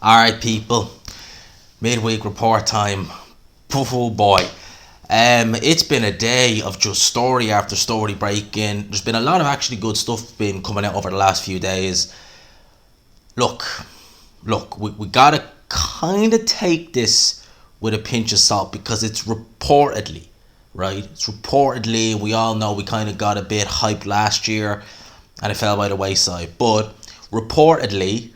Alright, people. Midweek report time. Oh boy. It's been a day of just story after story breaking. There's been a lot of actually good stuff been coming out over the last few days. Look, we gotta kind of take this with a pinch of salt because it's reportedly, right? It's reportedly, we all know we kind of got a bit hyped last year and it fell by the wayside. But reportedly,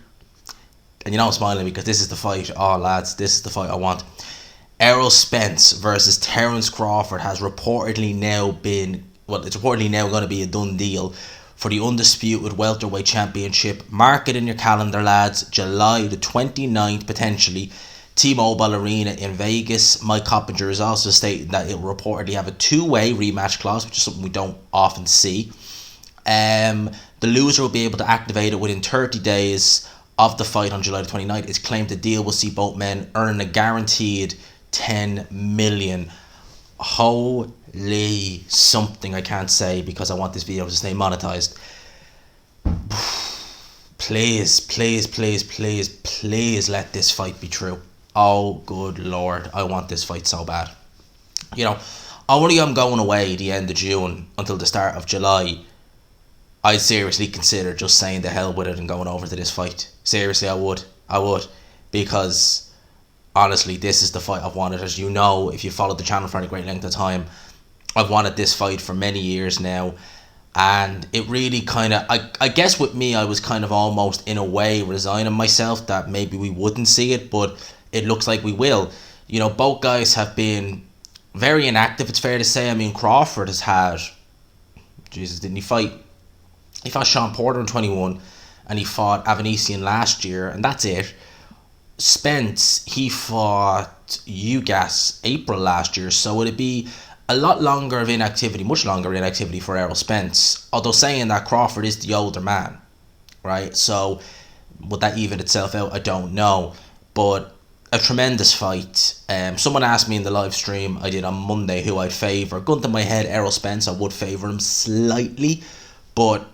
and you know I'm smiling because this is the fight. Oh lads, this is the fight I want. Errol Spence versus Terence Crawford has reportedly now been, it's reportedly now going to be a done deal for the undisputed welterweight championship. Mark it in your calendar, lads. July the 29th, potentially. T-Mobile Arena in Vegas. Mike Coppinger is also stating that it will reportedly have a two-way rematch clause, which is something we don't often see. The loser will be able to activate it within 30 days of the fight on July the 29th. It's claimed the deal will see both men earning a guaranteed 10 million. Holy something, I can't say because I want this video to stay monetized. Please let this fight be true. Oh good lord, I want this fight so bad. You know, only I'm going away the end of June until the start of July. I'd seriously consider just saying the hell with it and going over to this fight. Seriously, I would. Because honestly, this is the fight I've wanted. As you know, if you followed the channel for any great length of time, I've wanted this fight for many years now. And it really kind of, I guess with me, I was kind of almost in a way resigning myself that maybe we wouldn't see it, but it looks like we will. You know, both guys have been very inactive, it's fair to say. I mean, Crawford has had, Jesus, didn't he fight? He fought Sean Porter in 21 and he fought Avanesian last year, and that's it. Spence, he fought Eubank April last year, so it'd be a lot longer of inactivity, much longer inactivity for Errol Spence. Although saying that, Crawford is the older man, right? So would that even itself out? I don't know. But a tremendous fight. Someone asked me in the live stream I did on Monday who I'd favour. Gun to my head, Errol Spence. I would favour him slightly, but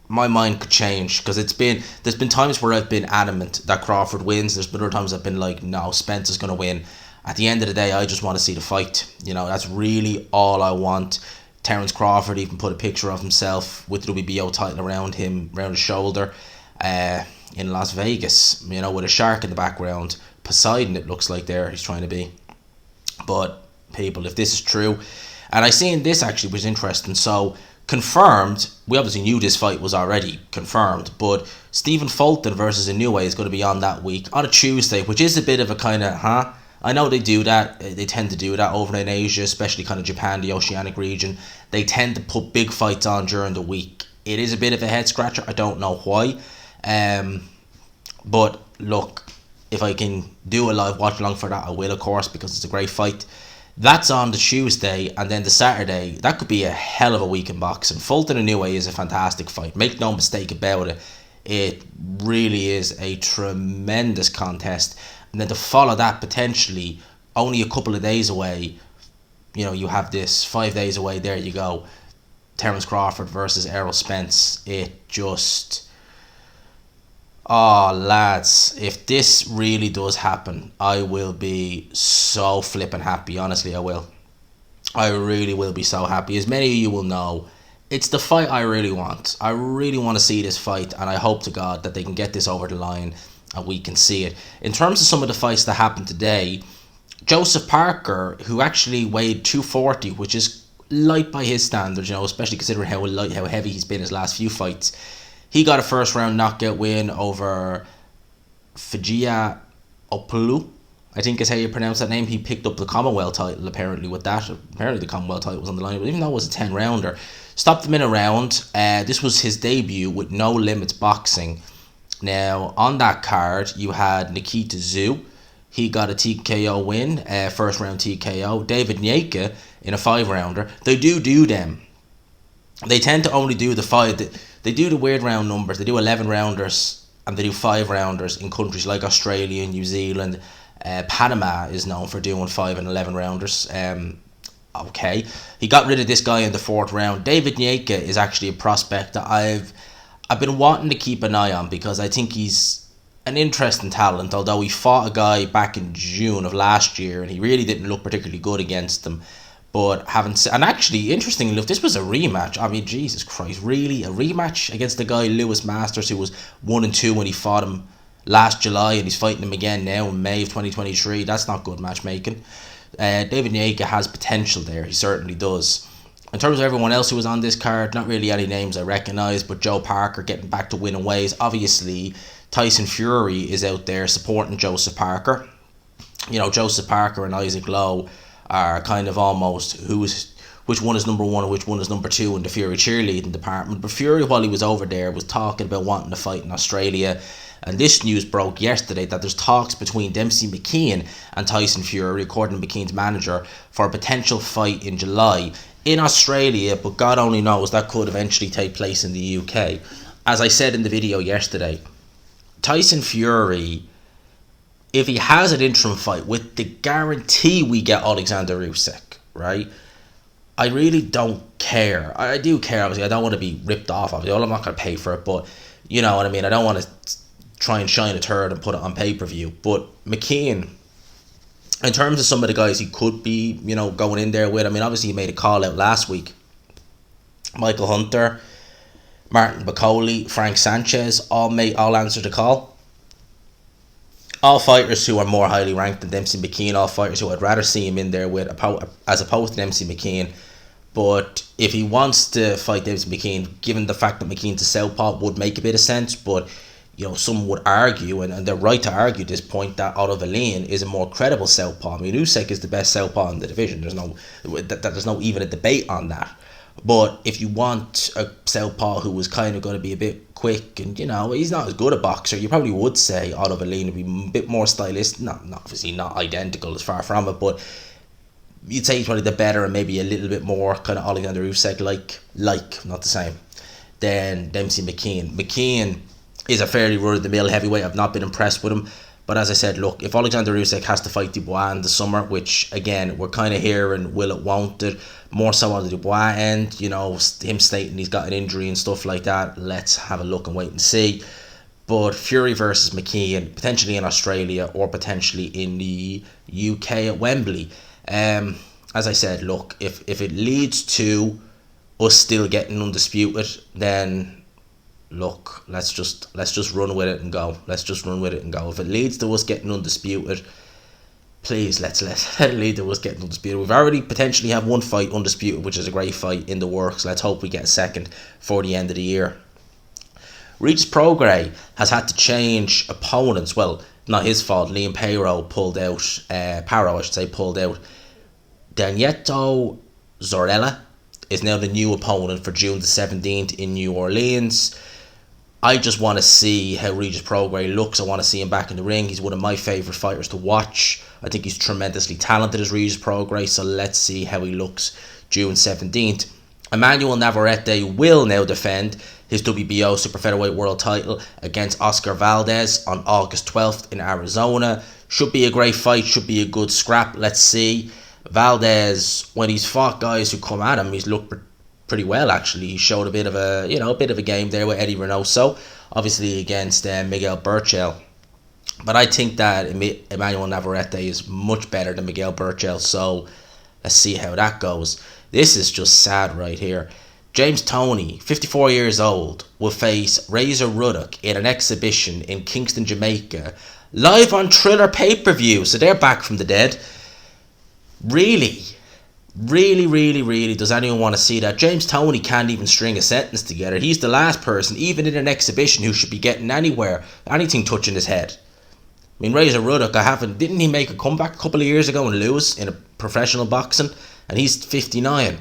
my mind could change because there's been times where I've been adamant that Crawford wins. There's been other times I've been like, no, Spence is going to win. At the end of the day, I just want to see the fight. You know, that's really all I want. Terence Crawford even put a picture of himself with the WBO title around him, around his shoulder, in Las Vegas, you know, with a shark in the background. Poseidon, it looks like there he's trying to be. But people, if this is true, and I seen this actually was interesting. So confirmed, we obviously knew this fight was already confirmed, but Stephen Fulton versus Inoue is going to be on that week, on a Tuesday, which is a bit of a kind of, I know they do that, they tend to do that over in Asia, especially kind of Japan, the Oceanic region. They tend to put big fights on during the week. It is a bit of a head scratcher, I don't know why. But look, if I can do a live watch along for that, I will, of course, because it's a great fight. That's on the Tuesday, and then the Saturday, that could be a hell of a week in boxing. Fulton and Inoue is a fantastic fight. Make no mistake about it. It really is a tremendous contest. And then to follow that, potentially, only a couple of days away, you know, you have this 5 days away, there you go. Terence Crawford versus Errol Spence. It just... Oh, lads, if this really does happen, I will be so flippin' happy. Honestly, I will. I really will be so happy. As many of you will know, it's the fight I really want. I really want to see this fight, and I hope to God that they can get this over the line and we can see it. In terms of some of the fights that happened today, Joseph Parker, who actually weighed 240, which is light by his standards, you know, especially considering how heavy he's been his last few fights. He got a first round knockout win over Fajia Opulu, I think is how you pronounce that name. He picked up the Commonwealth title apparently with that. Apparently the Commonwealth title was on the line, but even though it was a 10 rounder, stopped him in a round. This was his debut with No Limits Boxing. Now on that card you had Nikita Zhu. He got a TKO win, first round TKO. David Nyeka in a 5 rounder. They do them. They tend to only do the 5. They do the weird round numbers. They do 11 rounders and they do 5 rounders in countries like Australia, New Zealand. Panama is known for doing 5 and 11 rounders. Okay, he got rid of this guy in the 4th round. David Nyeka is actually a prospect that I've been wanting to keep an eye on because I think he's an interesting talent, although he fought a guy back in June of last year and he really didn't look particularly good against him. But and actually, interestingly enough, this was a rematch. I mean, Jesus Christ, really? A rematch against the guy Lewis Masters, who was 1-2 when he fought him last July, and he's fighting him again now in May of 2023. That's not good matchmaking. David Nyeka has potential there. He certainly does. In terms of everyone else who was on this card, not really any names I recognise, but Joe Parker getting back to winning ways. Obviously, Tyson Fury is out there supporting Joseph Parker. You know, Joseph Parker and Isaac Lowe are kind of almost which one is number one and which one is number two in the Fury cheerleading department. But Fury, while he was over there, was talking about wanting to fight in Australia. And this news broke yesterday that there's talks between Dempsey McKeen and Tyson Fury, according to McKeen's manager, for a potential fight in July in Australia, but God only knows that could eventually take place in the UK. As I said in the video yesterday, Tyson Fury, if he has an interim fight with the guarantee we get Alexander Usyk, right? I really don't care. I do care, obviously. I don't want to be ripped off, obviously. I'm not going to pay for it, but you know what I mean. I don't want to try and shine a turd and put it on pay-per-view. But McKeen, in terms of some of the guys he could be, you know, going in there with, I mean, obviously he made a call out last week. Michael Hunter, Martin Bacoli, Frank Sanchez, all answered the call. All fighters who are more highly ranked than Dempsey McKeen, all fighters who I'd rather see him in there with, as opposed to Dempsey McKeen. But if he wants to fight Dempsey McKeen, given the fact that McKeen's a southpaw, would make a bit of sense. But you know, some would argue, and they're right to argue at this point, that Otto Wallin is a more credible southpaw. I mean, Usyk is the best southpaw in the division. There's no even a debate on that. But if you want a southpaw who was kind of going to be a bit quick, and you know, he's not as good a boxer, you probably would say Otto Wallin would be a bit more stylistic. Not obviously not identical, as far from it, but you'd say he's probably the better and maybe a little bit more kind of Alexander Usyk like not the same, than Dempsey McKeen. McKeen is a fairly run-of-the-mill heavyweight. I've not been impressed with him. But as I said, look, if Alexander Usyk has to fight Dubois in the summer, which, again, we're kind of hearing will it, won't it, more so on the Dubois end, you know, him stating he's got an injury and stuff like that, let's have a look and wait and see. But Fury versus McKean, potentially in Australia or potentially in the UK at Wembley. As I said, look, if it leads to us still getting undisputed, then look, let's just run with it and go. Let's just run with it and go. If it leads to us getting undisputed, please let's let it lead to us getting undisputed. We've already potentially have one fight undisputed, which is a great fight in the works. Let's hope we get a second for the end of the year. Regis Prograis has had to change opponents. Well, not his fault. Liam Paro pulled out. Danietto Zorella is now the new opponent for June the 17th in New Orleans. I just want to see how Regis Prograis looks. I want to see him back in the ring. He's one of my favourite fighters to watch. I think he's tremendously talented as Regis Prograis, so let's see how he looks June 17th. Emmanuel Navarrete will now defend his WBO Super Featherweight World title against Oscar Valdez on August 12th in Arizona. Should be a great fight, should be a good scrap. Let's see. Valdez, when he's fought guys who come at him, he's looked pretty well, actually. He showed a bit of a game there with Eddie Reynoso, obviously against Miguel Burchell. But I think that Emmanuel Navarrete is much better than Miguel Burchell, so let's see how that goes. This is just sad right here. James Toney, 54 years old, will face Razor Ruddock in an exhibition in Kingston, Jamaica, live on Triller pay-per-view, so they're back from the dead. Really does anyone want to see that? James Toney can't even string a sentence together. He's the last person, even in an exhibition, who should be getting anything touching his head. I mean, Razor Ruddock, didn't he make a comeback a couple of years ago and lose in a professional boxing? And he's 59.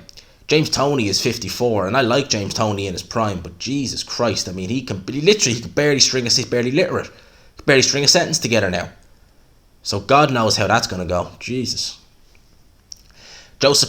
James Toney is 54, and I like James Toney in his prime, but Jesus Christ, I mean, he can barely string a sentence together now. So God knows how that's going to go. Jesus. Vasyl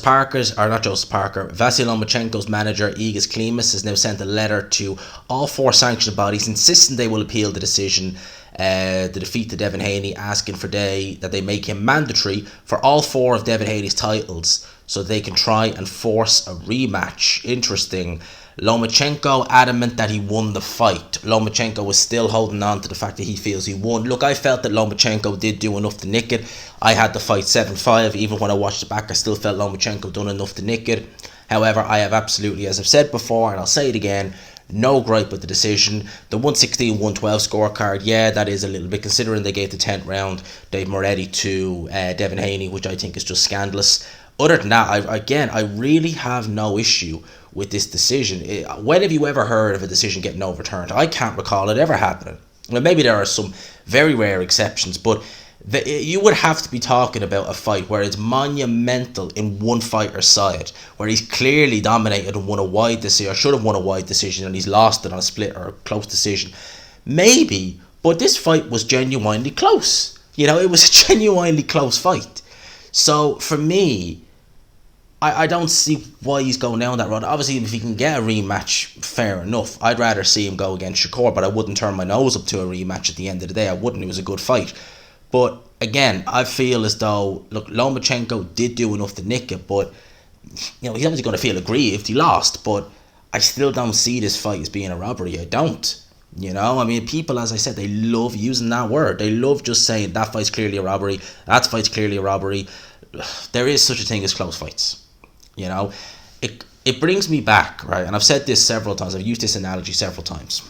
Lomachenko's manager, Igor Klimas, has now sent a letter to all four sanctioned bodies insisting they will appeal the decision, the defeat to Devin Haney, asking that they make him mandatory for all four of Devin Haney's titles so they can try and force a rematch. Interesting. Lomachenko adamant that he won the fight. Lomachenko was still holding on to the fact that he feels he won. Look, I felt that Lomachenko did do enough to nick it. I had the fight 7-5. Even when I watched it back, I still felt Lomachenko done enough to nick it. However, I have absolutely, as I've said before, and I'll say it again, no gripe with the decision. The 116-112 scorecard, yeah, that is a little bit, considering they gave the 10th round Dave Moretti to Devin Haney, which I think is just scandalous. Other than that, I really have no issue with this decision. When have you ever heard of a decision getting overturned? I can't recall it ever happening. Well, maybe there are some very rare exceptions, but you would have to be talking about a fight where it's monumental in one fighter's side, where he's clearly dominated and won a wide decision, or should have won a wide decision, and he's lost it on a split or a close decision. Maybe, but this fight was genuinely close. It was a genuinely close fight. So for me, I don't see why he's going down that road. Obviously, if he can get a rematch, fair enough. I'd rather see him go against Shakur, but I wouldn't turn my nose up to a rematch at the end of the day. I wouldn't. It was a good fight. But again, I feel as though, look, Lomachenko did do enough to nick it, but he's obviously going to feel aggrieved. He lost, but I still don't see this fight as being a robbery. I don't. People, as I said, they love using that word. They love just saying that fight's clearly a robbery, that fight's clearly a robbery. There is such a thing as close fights. It brings me back, right? And I've said this several times. I've used this analogy several times.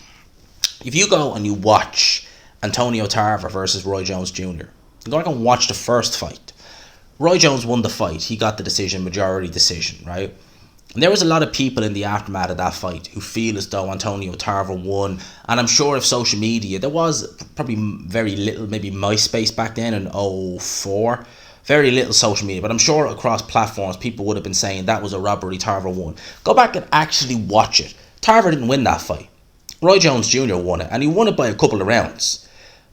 If you go and you watch Antonio Tarver versus Roy Jones Jr., you're going to go and watch the first fight. Roy Jones won the fight. He got the decision, majority decision, right? And there was a lot of people in the aftermath of that fight who feel as though Antonio Tarver won. And I'm sure if social media, there was probably very little, maybe MySpace back then in 2004. Very little social media, but I'm sure across platforms people would have been saying that was a robbery, Tarver won. Go back and actually watch it. Tarver didn't win that fight. Roy Jones Jr. won it, and he won it by a couple of rounds.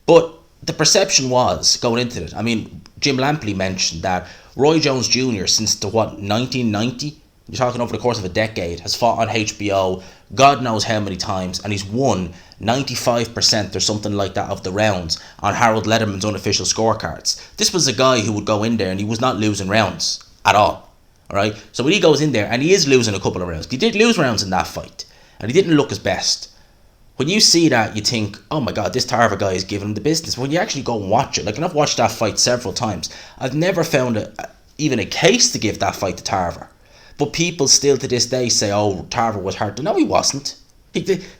But the perception was, going into it, Jim Lampley mentioned that Roy Jones Jr. since 1990, you're talking over the course of a decade, has fought on HBO God knows how many times, and he's won 95% or something like that of the rounds on Harold Lederman's unofficial scorecards. This was a guy who would go in there and he was not losing rounds at all. Alright? So when he goes in there, and he is losing a couple of rounds, he did lose rounds in that fight, and he didn't look his best. When you see that, you think, oh my god, this Tarver guy is giving him the business. When you actually go and watch it, and I've watched that fight several times, I've never found even a case to give that fight to Tarver. But people still to this day say, oh, Tarver was hurt. No, he wasn't.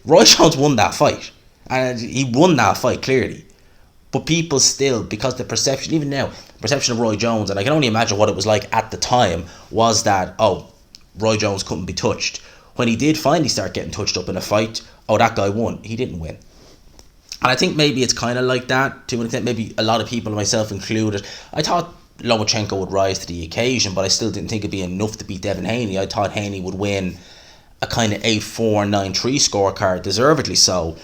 Roy Jones won that fight. And he won that fight, clearly. But people still, because the perception, even now, the perception of Roy Jones, and I can only imagine what it was like at the time, was that, oh, Roy Jones couldn't be touched. When he did finally start getting touched up in a fight, oh, that guy won. He didn't win. And I think maybe it's kind of like that, to an extent, maybe a lot of people, myself included. I thought Lomachenko would rise to the occasion, but I still didn't think it'd be enough to beat Devin Haney. I thought Haney would win a kind of 8-4, 9-3 scorecard, deservedly so.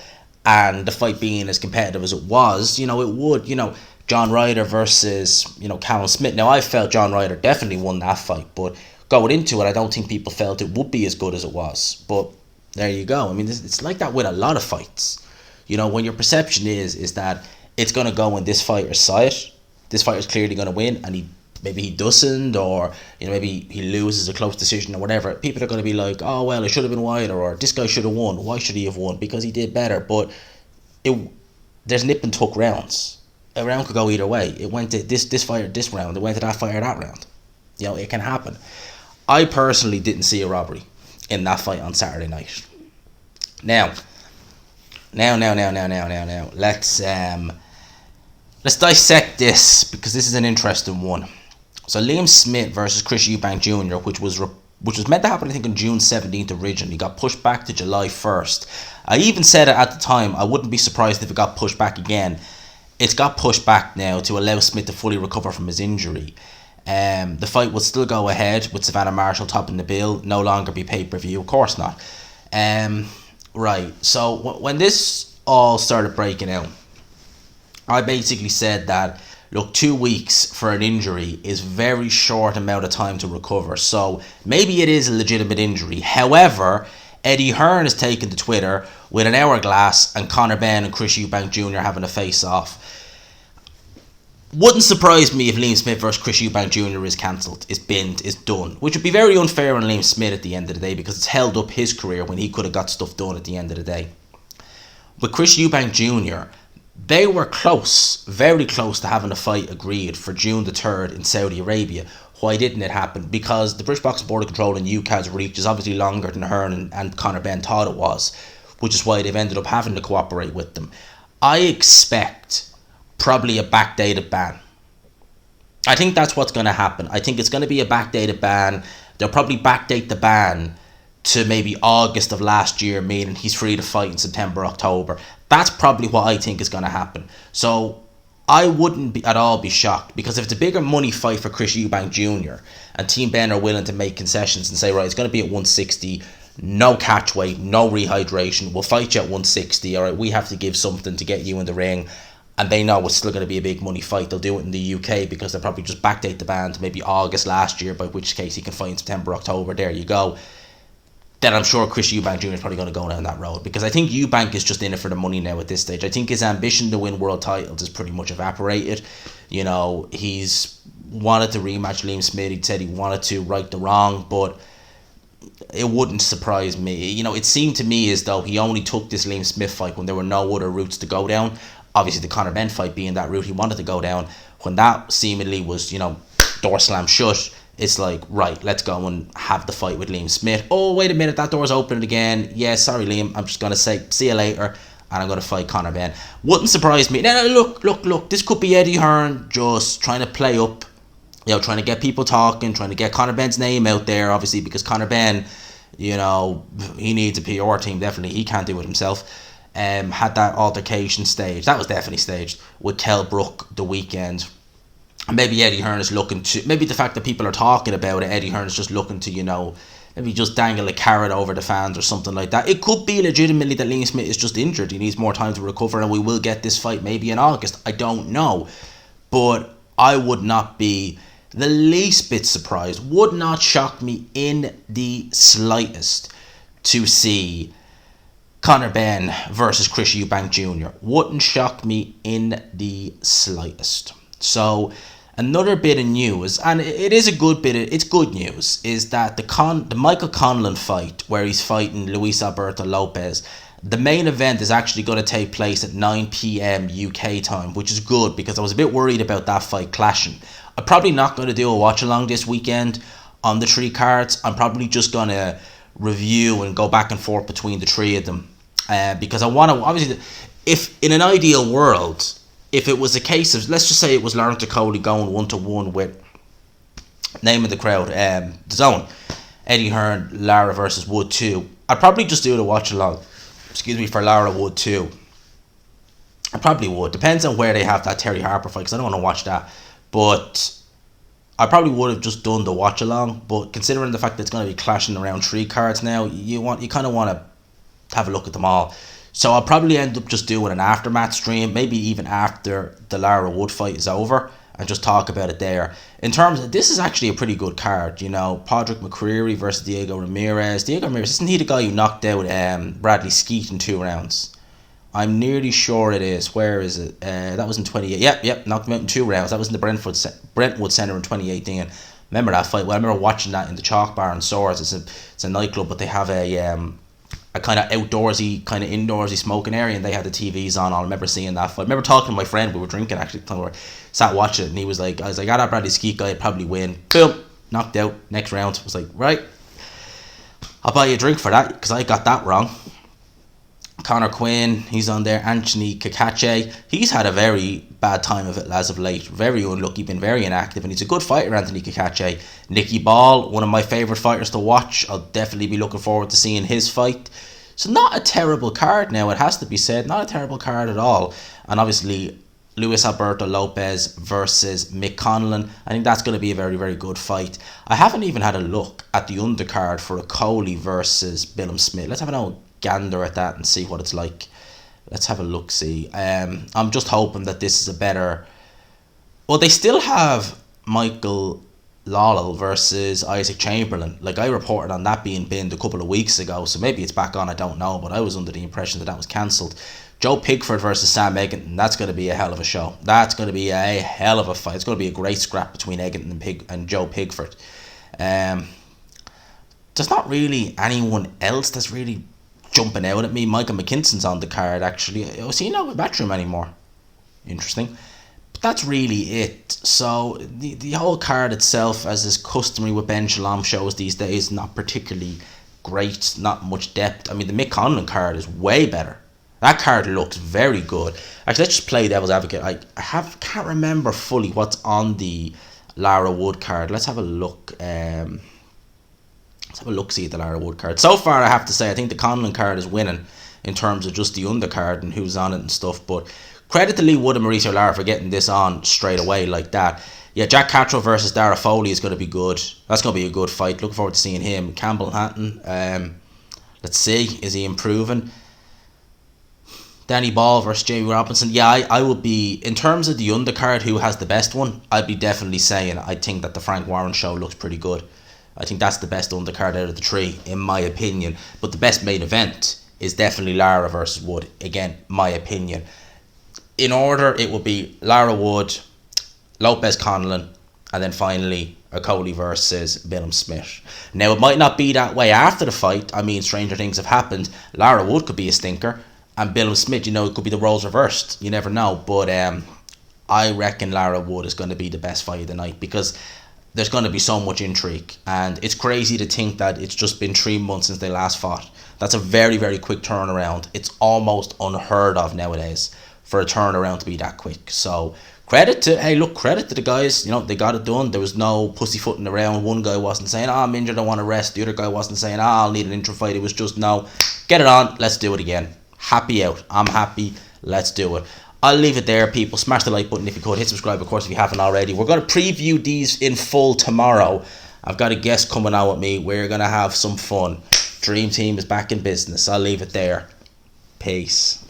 And the fight being as competitive as it was, it would, John Ryder versus, Callum Smith. Now, I felt John Ryder definitely won that fight, but going into it, I don't think people felt it would be as good as it was. But there you go. It's like that with a lot of fights. When your perception is that it's going to go in this fighter's side, this fighter's clearly going to win, and maybe he doesn't, or maybe he loses a close decision or whatever, people are going to be like, oh well, it should have been wider, or this guy should have won. Why should he have won? Because he did better. But there's nip and tuck rounds. A round could go either way. It went to this fighter this round, it went to that fighter that round. It can happen. I personally didn't see a robbery in that fight on Saturday night. Now let's dissect this, because this is an interesting one. So Liam Smith versus Chris Eubank Jr., which was meant to happen, I think, on June 17th originally, got pushed back to July 1st. I even said it at the time, I wouldn't be surprised if it got pushed back again. It's got pushed back now to allow Smith to fully recover from his injury. The fight will still go ahead with Savannah Marshall topping the bill, no longer be pay-per-view, of course not. Right, so when this all started breaking out, I basically said that, look, 2 weeks for an injury is very short amount of time to recover. So maybe it is a legitimate injury. However, Eddie Hearn has taken to Twitter with an hourglass and Conor Benn and Chris Eubank Jr. having a face-off. Wouldn't surprise me if Liam Smith versus Chris Eubank Jr. is cancelled, is binned, is done. Which would be very unfair on Liam Smith at the end of the day, because it's held up his career when he could have got stuff done at the end of the day. With Chris Eubank Jr., they were close, very close to having a fight agreed for June the 3rd in Saudi Arabia. Why didn't it happen? Because the British Boxing Board of Control and UKAD's reach is obviously longer than Hearn and Conor Benn thought it was, which is why they've ended up having to cooperate with them. I expect probably a backdated ban. I think that's what's going to happen. I think it's going to be a backdated ban. They'll probably backdate the ban to maybe August of last year, meaning he's free to fight in September, October. That's probably what I think is going to happen. So I wouldn't be at all be shocked, because if it's a bigger money fight for Chris Eubank Jr. and Team Benn are willing to make concessions and say, right, it's going to be at 160, no catch weight, no rehydration, we'll fight you at 160, all right, we have to give something to get you in the ring, and they know it's still going to be a big money fight, they'll do it in the UK, because they'll probably just backdate the ban to maybe August last year, by which case he can fight in September, October, there you go. Then I'm sure Chris Eubank Jr. is probably going to go down that road, because I think Eubank is just in it for the money now at this stage. I think his ambition to win world titles is pretty much evaporated. You know, he's wanted to rematch Liam Smith. He said he wanted to right the wrong, but it wouldn't surprise me. You know, it seemed to me as though he only took this Liam Smith fight when there were no other routes to go down. Obviously, the Conor Benn fight being that route he wanted to go down. When that seemingly was, you know, door slammed shut, it's like, right, let's go and have the fight with Liam Smith. Oh, wait a minute, that door's opened again. Yeah, sorry, Liam, I'm just going to say, see you later, and I'm going to fight Conor Benn. Wouldn't surprise me. No, look, this could be Eddie Hearn just trying to play up, you know, trying to get people talking, trying to get Conor Benn's name out there, obviously, because Conor Benn, you know, he needs a PR team, definitely. He can't do it himself. Had that altercation staged, that was definitely staged, with Kell Brook the weekend. Maybe Eddie Hearn is looking to, maybe the fact that people are talking about it, Eddie Hearn is just looking to, you know, maybe just dangle a carrot over the fans or something like that. It could be legitimately that Liam Smith is just injured. He needs more time to recover, and we will get this fight maybe in August. I don't know. But I would not be the least bit surprised. Would not shock me in the slightest to see Conor Benn versus Chris Eubank Jr. Wouldn't shock me in the slightest. So another bit of news, and it is a good bit of, it's good news, is that the Michael Conlan fight, where he's fighting Luis Alberto Lopez, the main event is actually going to take place at 9 p.m. UK time, which is good, because I was a bit worried about that fight clashing. I'm probably not going to do a watch along this weekend on the three cards. I'm probably just going to review and go back and forth between the three of them, because I want to, obviously, if in an ideal world, if it was a case of, let's just say it was Lauren Coley going 1-1 with, name of the crowd, the zone, Eddie Hearn, Lara versus Wood 2, I'd probably just do the watch along, for Lara Wood 2. I probably would. Depends on where they have that Terry Harper fight, because I don't want to watch that. But I probably would have just done the watch along. But considering the fact that it's going to be clashing around three cards now, you kind of want to have a look at them all. So I'll probably end up just doing an aftermath stream, maybe even after the Lara Wood fight is over, and just talk about it there. In terms of, this is actually a pretty good card, you know, Podrick McCreary versus Diego Ramirez. Diego Ramirez, isn't he the guy who knocked out Bradley Skeet in 2 rounds? I'm nearly sure it is. Where is it? That was in 2018. Yep, knocked him out in 2 rounds. That was in the Brentwood Centre in 2018. Remember that fight? Well, I remember watching that in the Chalk Bar in Swords. It's a nightclub, but they have a kind of outdoorsy, kind of indoorsy smoking area, and they had the TVs on. I remember seeing that fight. I remember talking to my friend, we were drinking actually, we sat watching it, and he was like, I was like, that Bradley Skeet guy would probably win. Boom, knocked out, next round. I was like, right, I'll buy you a drink for that, because I got that wrong. Conor Quinn, he's on there. Anthony Kakache, he's had a very bad time of it as of late. Very unlucky, been very inactive, and he's a good fighter, Anthony Kakache. Nicky Ball, one of my favourite fighters to watch. I'll definitely be looking forward to seeing his fight. So not a terrible card now, it has to be said. Not a terrible card at all. And obviously, Luis Alberto Lopez versus Mick Conlan. I think that's going to be a very, very good fight. I haven't even had a look at the undercard for a Coley versus Billum Smith. Let's have an old gander at that and see what it's like. Let's have a look, see. I'm just hoping that this is a better... Well, they still have Michael Lawler versus Isaac Chamberlain. Like, I reported on that being binned a couple of weeks ago, so maybe it's back on, I don't know, but I was under the impression that was cancelled. Joe Pigford versus Sam Egerton, that's going to be a hell of a show. That's going to be a hell of a fight. It's going to be a great scrap between Egerton and Joe Pigford. There's not really anyone else that's really jumping out at me. Michael McKinson's on the card, actually. Oh, so you know about Batroom anymore. Interesting. But that's really it. So the whole card itself, as is customary with Ben Shalom shows these days, not particularly great, not much depth. I mean, the Mick Conlon card is way better. That card looks very good. Actually, let's just play devil's advocate. Can't remember fully what's on the Lara Wood card. Let's have a look. Let's have a look-see at the Lara Wood card. So far, I have to say, I think the Conlon card is winning in terms of just the undercard and who's on it and stuff. But credit to Lee Wood and Mauricio Lara for getting this on straight away like that. Yeah, Jack Cattrall versus Dara Foley is going to be good. That's going to be a good fight. Looking forward to seeing him. Campbell Hatton. Let's see. Is he improving? Danny Ball versus Jamie Robinson. Yeah, I would be, in terms of the undercard, who has the best one, I'd be definitely saying I think that the Frank Warren show looks pretty good. I think that's the best undercard out of the three, in my opinion. But the best main event is definitely Lara versus Wood. Again, my opinion. In order, it would be Lara Wood, Lopez Conlon, and then finally Okoli versus Billum Smith. Now, it might not be that way after the fight. I mean, stranger things have happened. Lara Wood could be a stinker. And Billum Smith, it could be the roles reversed. You never know. But I reckon Lara Wood is going to be the best fight of the night because there's going to be so much intrigue. And it's crazy to think that it's just been 3 months since they last fought. That's a very, very quick turnaround. It's almost unheard of nowadays for a turnaround to be that quick. So credit to the guys. They got it done. There was no pussyfooting around. One guy wasn't saying, I'm injured, I want to rest. The other guy wasn't saying, I'll need an intro fight. It was just, no, get it on, let's do it again. Happy out. I'm happy. Let's do it. I'll leave it there, people. Smash the like button if you could. Hit subscribe, of course, if you haven't already. We're going to preview these in full tomorrow. I've got a guest coming out with me. We're going to have some fun. Dream Team is back in business. I'll leave it there. Peace.